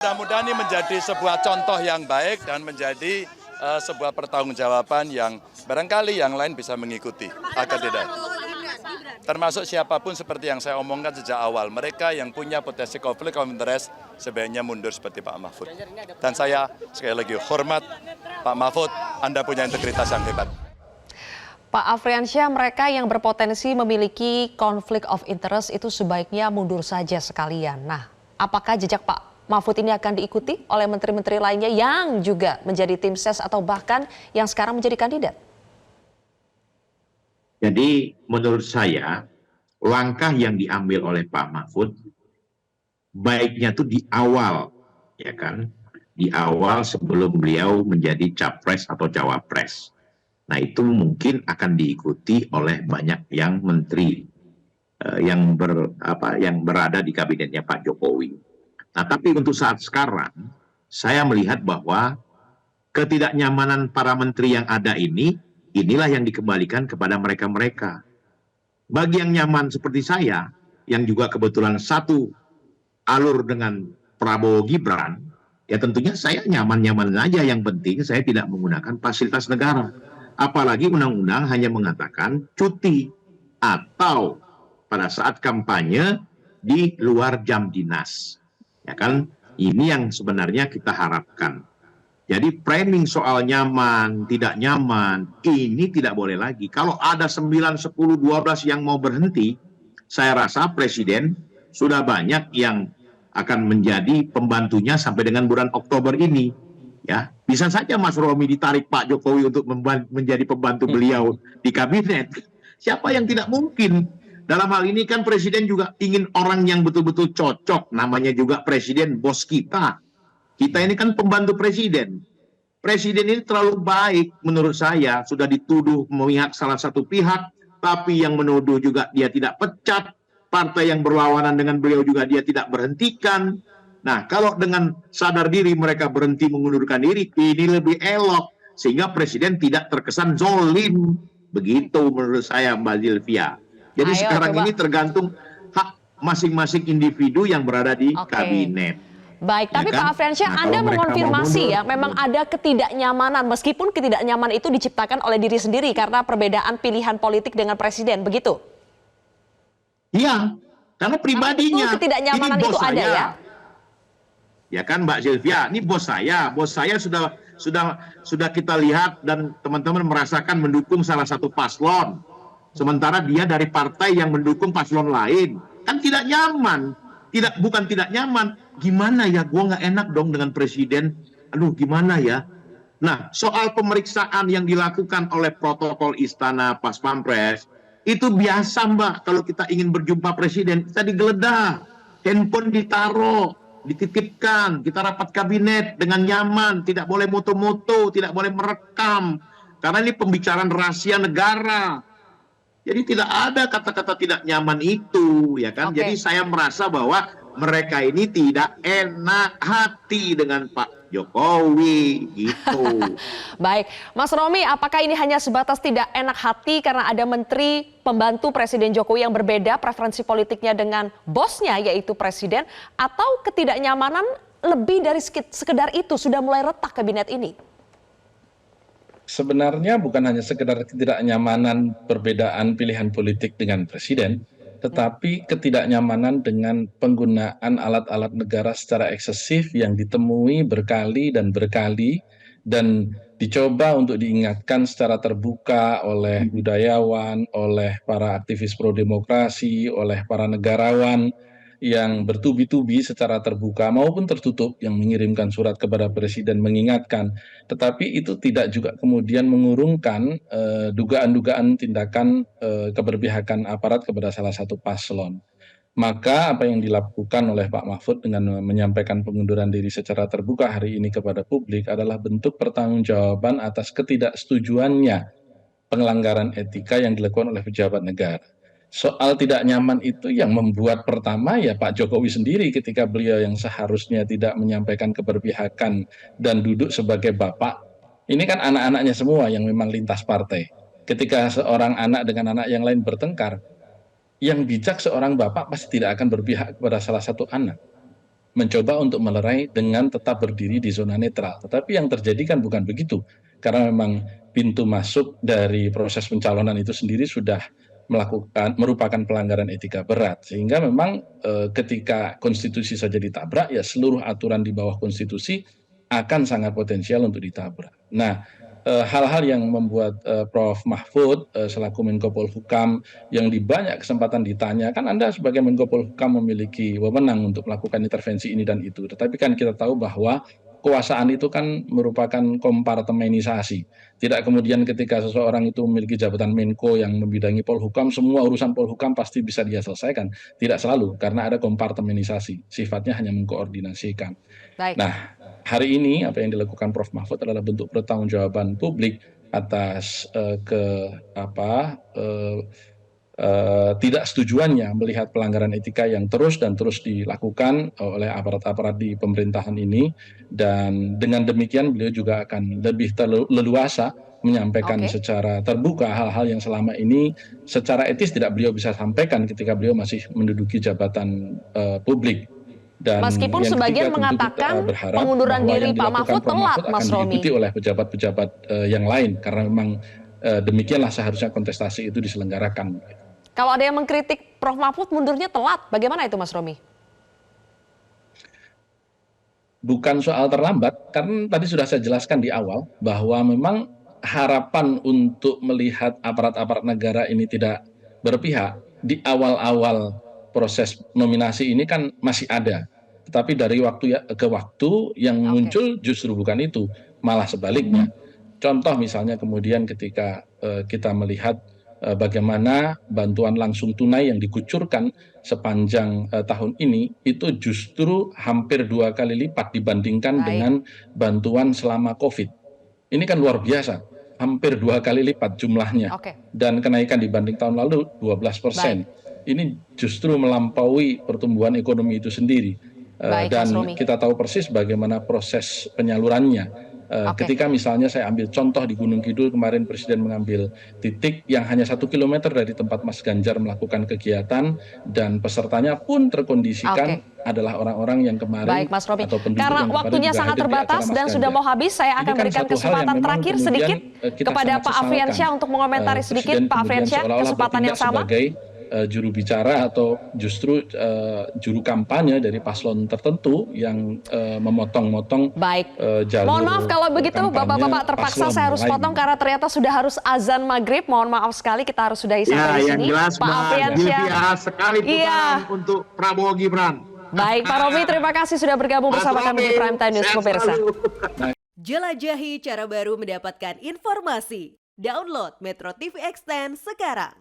Mudah-mudahan ini menjadi sebuah contoh yang baik dan menjadi sebuah pertanggungjawaban yang barangkali yang lain bisa mengikuti. Agar tidak. Termasuk siapapun seperti yang saya omongkan sejak awal, mereka yang punya potensi konflik of interest sebaiknya mundur seperti Pak Mahfud. Dan saya sekali lagi hormat Pak Mahfud, Anda punya integritas yang hebat. Pak Afriansyah, mereka yang berpotensi memiliki konflik of interest itu sebaiknya mundur saja sekalian. Nah, apakah jejak Pak Mahfud ini akan diikuti oleh menteri-menteri lainnya yang juga menjadi tim ses atau bahkan yang sekarang menjadi kandidat? Jadi menurut saya langkah yang diambil oleh Pak Mahfud baiknya tuh di awal, ya kan? Di awal sebelum beliau menjadi capres atau cawapres. Nah itu mungkin akan diikuti oleh banyak yang menteri yang berada di kabinetnya Pak Jokowi. Nah, tapi untuk saat sekarang, saya melihat bahwa ketidaknyamanan para menteri yang ada ini, inilah yang dikembalikan kepada mereka-mereka. Bagi yang nyaman seperti saya, yang juga kebetulan satu alur dengan Prabowo Gibran, ya tentunya saya nyaman-nyaman saja. Yang penting saya tidak menggunakan fasilitas negara. Apalagi undang-undang hanya mengatakan cuti atau pada saat kampanye di luar jam dinas. Ya kan, ini yang sebenarnya kita harapkan. Jadi framing soal nyaman, tidak nyaman, ini tidak boleh lagi. Kalau ada 9, 10, 12 yang mau berhenti, saya rasa Presiden sudah banyak yang akan menjadi pembantunya sampai dengan bulan Oktober ini. Ya, bisa saja Mas Romi ditarik Pak Jokowi untuk menjadi pembantu beliau di kabinet. Siapa yang tidak mungkin? Dalam hal ini kan Presiden juga ingin orang yang betul-betul cocok. Namanya juga Presiden, bos kita. Kita ini kan pembantu Presiden. Presiden ini terlalu baik menurut saya. Sudah dituduh memihak salah satu pihak. Tapi yang menuduh juga dia tidak pecat. Partai yang berlawanan dengan beliau juga dia tidak berhentikan. Nah kalau dengan sadar diri mereka berhenti mengundurkan diri, ini lebih elok. Sehingga Presiden tidak terkesan zolim. Begitu menurut saya Mbak Zilvia. Jadi sekarang ini tergantung hak masing-masing individu yang berada di kabinet. Baik, tapi ya kan? Pak Afriansyah, Anda mengonfirmasi ya, memang ada ketidaknyamanan, meskipun ketidaknyamanan itu diciptakan oleh diri sendiri karena perbedaan pilihan politik dengan presiden, begitu? Iya, karena pribadinya. Ketidaknyamanan itu ada ya? Ya kan Mbak Sylvia, ini bos saya sudah kita lihat dan teman-teman merasakan mendukung salah satu paslon. Sementara dia dari partai yang mendukung paslon lain. Kan tidak nyaman. Bukan tidak nyaman. Gimana ya, gua nggak enak dong dengan presiden. Aduh gimana ya. Nah soal pemeriksaan yang dilakukan oleh protokol istana pas pampres. Itu biasa Mbak. Kalau kita ingin berjumpa presiden, kita digeledah. Handphone ditaruh, dititipkan. Kita rapat kabinet dengan nyaman. Tidak boleh moto-moto, tidak boleh merekam. Karena ini pembicaraan rahasia negara. Jadi tidak ada kata-kata tidak nyaman itu, ya kan? Jadi saya merasa bahwa mereka ini tidak enak hati dengan Pak Jokowi, gitu. Baik, Mas Romi, apakah ini hanya sebatas tidak enak hati karena ada menteri pembantu Presiden Jokowi yang berbeda preferensi politiknya dengan bosnya, yaitu Presiden, atau ketidaknyamanan lebih dari sekedar itu sudah mulai retak kabinet ini? Sebenarnya bukan hanya sekedar ketidaknyamanan perbedaan pilihan politik dengan presiden, tetapi ketidaknyamanan dengan penggunaan alat-alat negara secara eksesif yang ditemui berkali dan dicoba untuk diingatkan secara terbuka oleh budayawan, oleh para aktivis pro-demokrasi, oleh para negarawan yang bertubi-tubi secara terbuka maupun tertutup yang mengirimkan surat kepada presiden mengingatkan, tetapi itu tidak juga kemudian mengurungkan dugaan-dugaan tindakan keberpihakan aparat kepada salah satu paslon. Maka apa yang dilakukan oleh Pak Mahfud dengan menyampaikan pengunduran diri secara terbuka hari ini kepada publik adalah bentuk pertanggungjawaban atas ketidaksetujuannya pelanggaran etika yang dilakukan oleh pejabat negara. Soal tidak nyaman itu yang membuat pertama ya Pak Jokowi sendiri ketika beliau yang seharusnya tidak menyampaikan keberpihakan dan duduk sebagai bapak. Ini kan anak-anaknya semua yang memang lintas partai. Ketika seorang anak dengan anak yang lain bertengkar, yang bijak seorang bapak pasti tidak akan berpihak kepada salah satu anak. mencoba untuk melerai dengan tetap berdiri di zona netral. Tetapi yang terjadi kan bukan begitu, karena memang pintu masuk dari proses pencalonan itu sendiri sudah merupakan pelanggaran etika berat, sehingga memang ketika konstitusi saja ditabrak, ya seluruh aturan di bawah konstitusi akan sangat potensial untuk ditabrak. Nah, hal-hal yang membuat Prof. Mahfud selaku Menko Polhukam yang di banyak kesempatan ditanya, kan Anda sebagai Menko Polhukam memiliki wewenang untuk melakukan intervensi ini dan itu. Tetapi kan kita tahu bahwa kekuasaan itu kan merupakan kompartemenisasi. Tidak kemudian ketika seseorang itu memiliki jabatan Menko yang membidangi Polhukam, semua urusan Polhukam pasti bisa dia selesaikan. Tidak selalu, karena ada kompartemenisasi. Sifatnya hanya mengkoordinasikan. Baik. Nah, hari ini apa yang dilakukan Prof. Mahfud adalah bentuk pertanggungjawaban publik atas tidak setujuannya melihat pelanggaran etika yang terus dan terus dilakukan oleh aparat-aparat di pemerintahan ini, dan dengan demikian beliau juga akan lebih leluasa menyampaikan secara terbuka hal-hal yang selama ini secara etis tidak beliau bisa sampaikan ketika beliau masih menduduki jabatan publik. Dan meskipun yang sebagian ketiga, mengatakan berharap pengunduran bahwa diri yang Pak dilakukan Mahfud Prof. telat, akan Mas Romi. diikuti oleh pejabat-pejabat yang lain, karena memang demikianlah seharusnya kontestasi itu diselenggarakan. Kalau ada yang mengkritik Prof. Mahfud mundurnya telat, bagaimana itu Mas Romi? Bukan soal terlambat, karena tadi sudah saya jelaskan di awal bahwa memang harapan untuk melihat aparat-aparat negara ini tidak berpihak di awal-awal proses nominasi ini kan masih ada. Tetapi dari waktu ke waktu yang muncul justru bukan itu, malah sebaliknya. Contoh misalnya kemudian ketika kita melihat bagaimana bantuan langsung tunai yang dikucurkan sepanjang tahun ini itu justru hampir 2 kali lipat dibandingkan dengan bantuan selama COVID. Ini kan luar biasa, hampir 2 kali lipat jumlahnya, dan kenaikan dibanding tahun lalu 12%. Ini justru melampaui pertumbuhan ekonomi itu sendiri. Dan kita tahu persis bagaimana proses penyalurannya. Ketika misalnya saya ambil contoh di Gunung Kidul kemarin, Presiden mengambil titik yang hanya 1 kilometer dari tempat Mas Ganjar melakukan kegiatan, dan pesertanya pun terkondisikan adalah orang-orang yang kemarin Mas Romi, atau penduduk karena yang waktunya sangat terbatas dan sudah mau habis, saya akan berikan kesempatan terakhir sedikit kepada Pak Afriansyah untuk mengomentari sedikit. Pak Afriansyah, kesempatan yang sama. Juru bicara atau justru juru kampanye dari paslon tertentu yang memotong-motong jalur. Mohon maaf kalau begitu Bapak-bapak, terpaksa saya harus potong karena ternyata sudah harus azan maghrib. Mohon maaf sekali, kita harus sudahi sampai di sini. Jelas, Pak Afriansyah. Sekali putaran untuk Prabowo Gibran. Baik, Pak Romi, terima kasih sudah bergabung bersama kami di Prime Time News pemirsa. Jelajahi cara baru mendapatkan informasi. Download Metro TV Extend sekarang.